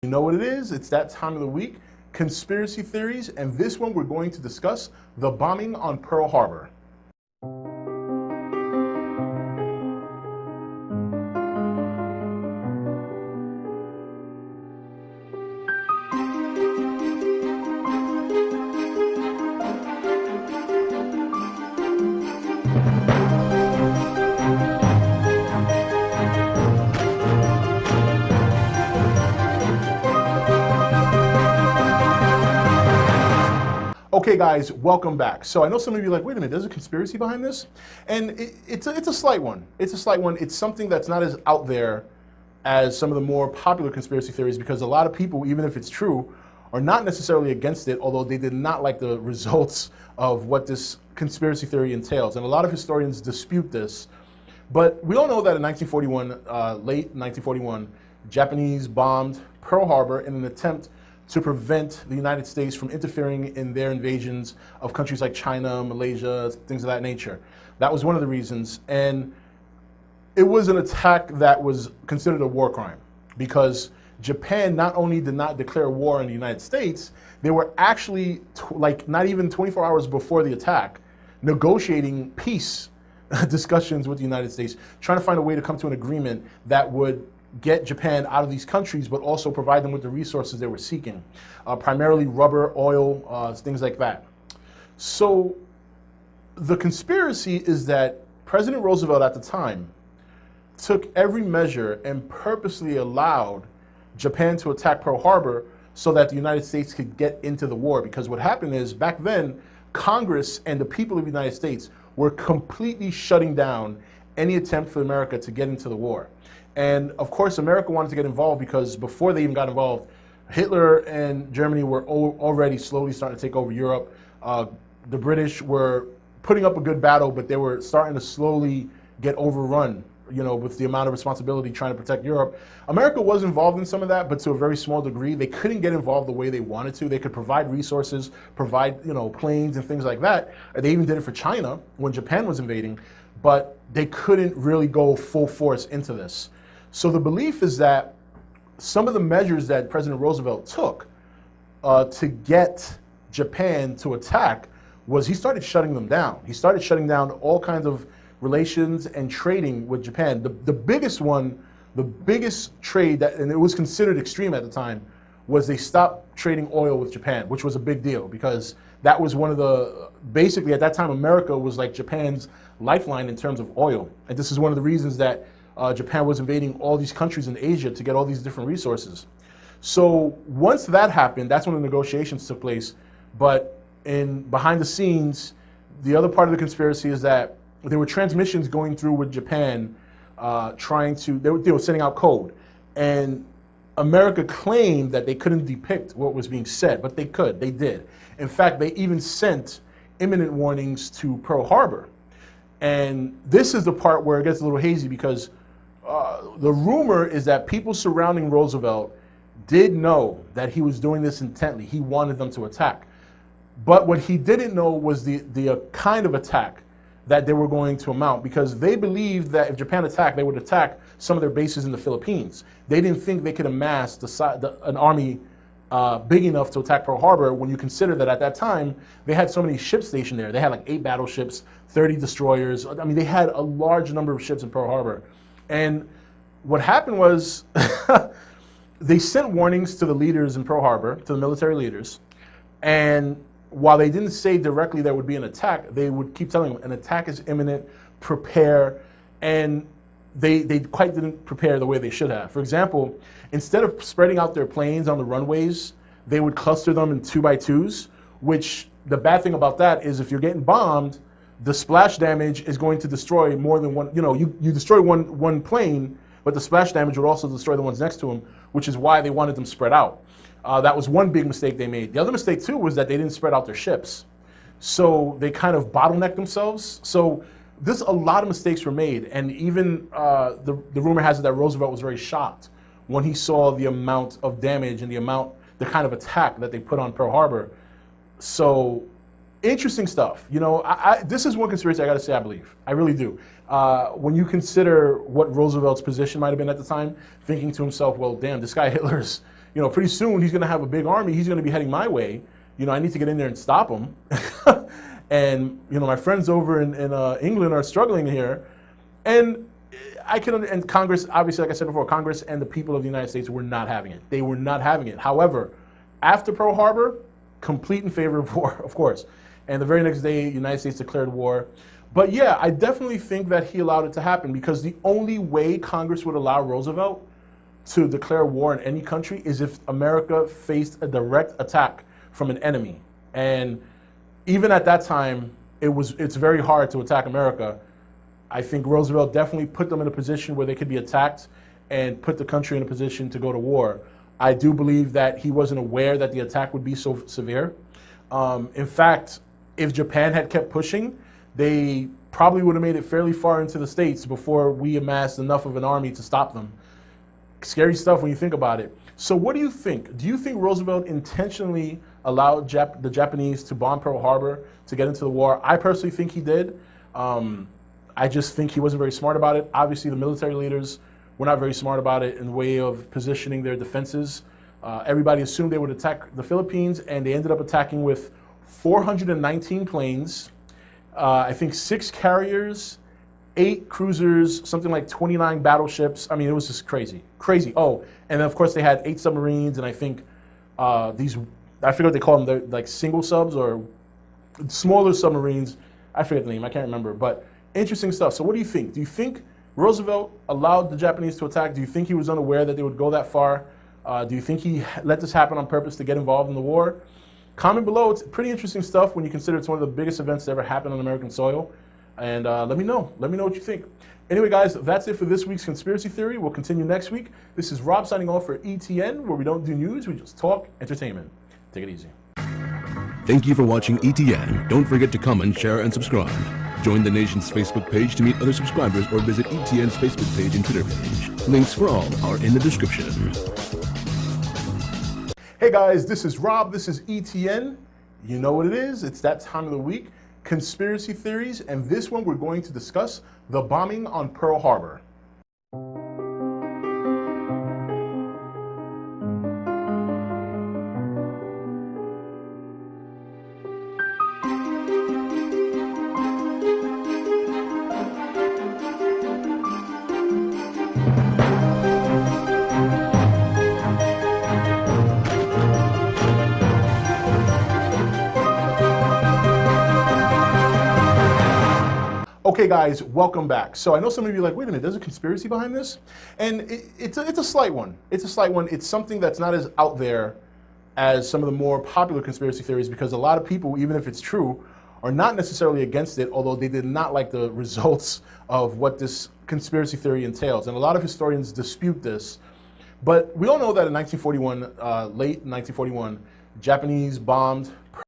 You know what it is? It's that time of the week, conspiracy theories, and this one we're going to discuss the bombing on Pearl Harbor. Okay guys, welcome back. So I know some of you are like, wait a minute, there's a conspiracy behind this? And it's a slight one. It's a slight one. It's something that's not as out there as some of the more popular conspiracy theories, because a lot of people, even if it's true, are not necessarily against it, although they did not like the results of what this conspiracy theory entails. And a lot of historians dispute this. But we all know that in 1941, late 1941, Japanese bombed Pearl Harbor in an attempt to prevent the United States from interfering in their invasions of countries like China, Malaysia, things of that nature. That was one of the reasons. And it was an attack that was considered a war crime, because Japan not only did not declare war on the United States, they were actually, like not even 24 hours before the attack, negotiating peace discussions with the United States, trying to find a way to come to an agreement that would get Japan out of these countries, but also provide them with the resources they were seeking, primarily rubber, oil, things like that. So the conspiracy is that President Roosevelt at the time took every measure and purposely allowed Japan to attack Pearl Harbor so that the United States could get into the war. Because what happened is, back then, Congress and the people of the United States were completely shutting down any attempt for America to get into the war. And of course, America wanted to get involved because before they even got involved, Hitler and Germany were already slowly starting to take over Europe. The British were putting up a good battle, but they were starting to slowly get overrun, you know, with the amount of responsibility trying to protect Europe. America was involved in some of that, but to a very small degree. They couldn't get involved the way they wanted to. They could provide resources, provide, you know, planes and things like that. They even did it for China when Japan was invading, but they couldn't really go full force into this. So the belief is that some of the measures that President Roosevelt took to get Japan to attack was he started shutting them down. He started shutting down all kinds of relations and trading with Japan. The biggest one, the biggest trade, that, and it was considered extreme at the time, was they stopped trading oil with Japan, which was a big deal because that was one of the, basically at that time, America was like Japan's lifeline in terms of oil. And this is one of the reasons that Japan was invading all these countries in Asia to get all these different resources. So once that happened, that's when the negotiations took place. But behind the scenes, the other part of the conspiracy is that there were transmissions going through with Japan, they were sending out code. And America claimed that they couldn't depict what was being said, but they could, they did. In fact, they even sent imminent warnings to Pearl Harbor. And this is the part where it gets a little hazy, because the rumor is that people surrounding Roosevelt did know that he was doing this intently. He wanted them to attack. But what he didn't know was the kind of attack that they were going to amount, because they believed that if Japan attacked, they would attack some of their bases in the Philippines. They didn't think they could amass an army big enough to attack Pearl Harbor, when you consider that at that time, they had so many ships stationed there. They had like 8 battleships, 30 destroyers. I mean, they had a large number of ships in Pearl Harbor. And what happened was they sent warnings to the leaders in Pearl Harbor, to the military leaders. And while they didn't say directly there would be an attack, they would keep telling them an attack is imminent, prepare. And they quite didn't prepare the way they should have. For example, instead of spreading out their planes on the runways, they would cluster them in 2x2s, which the bad thing about that is if you're getting bombed, the splash damage is going to destroy more than one, you know, you destroy one plane, but the splash damage would also destroy the ones next to them, which is why they wanted them spread out. That was one big mistake they made. The other mistake too was that they didn't spread out their ships. So they kind of bottlenecked themselves. So a lot of mistakes were made. And even the rumor has it that Roosevelt was very shocked when he saw the amount of damage and the kind of attack that they put on Pearl Harbor. So interesting stuff. You know, this is one conspiracy I got to say I believe. I really do. When you consider what Roosevelt's position might have been at the time, thinking to himself, well, damn, this guy Hitler's, pretty soon he's going to have a big army. He's going to be heading my way. I need to get in there and stop him. And, my friends over in England are struggling here. And and Congress, obviously, like I said before, Congress and the people of the United States were not having it. They were not having it. However, after Pearl Harbor, complete in favor of war, of course. And the very next day, the United States declared war. But yeah, I definitely think that he allowed it to happen, because the only way Congress would allow Roosevelt to declare war in any country is if America faced a direct attack from an enemy. And even at that time, it's very hard to attack America. I think Roosevelt definitely put them in a position where they could be attacked and put the country in a position to go to war. I do believe that he wasn't aware that the attack would be so severe. In fact, if Japan had kept pushing, they probably would have made it fairly far into the States before we amassed enough of an army to stop them. Scary stuff when you think about it. So what do you think? Do you think Roosevelt intentionally allowed the Japanese to bomb Pearl Harbor to get into the war? I personally think he did. I just think he wasn't very smart about it. Obviously, the military leaders were not very smart about it in the way of positioning their defenses. Everybody assumed they would attack the Philippines, and they ended up attacking with 419 planes, I think 6 carriers, 8 cruisers, something like 29 battleships. I mean, it was just crazy, crazy. Oh, and then of course they had 8 submarines, and I think I forget what they call them, they're like single subs or smaller submarines. I forget the name, I can't remember, but interesting stuff. So what do you think? Do you think Roosevelt allowed the Japanese to attack? Do you think he was unaware that they would go that far? Do you think he let this happen on purpose to get involved in the war? Comment below. It's pretty interesting stuff when you consider it's one of the biggest events that ever happened on American soil. And let me know. Let me know what you think. Anyway, guys, that's it for this week's Conspiracy Theory. We'll continue next week. This is Rob signing off for ETN, where we don't do news, we just talk entertainment. Take it easy. Thank you for watching ETN. Don't forget to comment, share, and subscribe. Join the nation's Facebook page to meet other subscribers, or visit ETN's Facebook page and Twitter page. Links for all are in the description. Hey guys, this is Rob. This is ETN. You know what it is. It's that time of the week. Conspiracy theories. And this one we're going to discuss the bombing on Pearl Harbor. Okay guys, welcome back. So I know some of you are like, wait a minute, there's a conspiracy behind this? And it's a slight one. It's a slight one. It's something that's not as out there as some of the more popular conspiracy theories, because a lot of people, even if it's true, are not necessarily against it, although they did not like the results of what this conspiracy theory entails. And a lot of historians dispute this. But we all know that in 1941, late 1941, Japanese bombed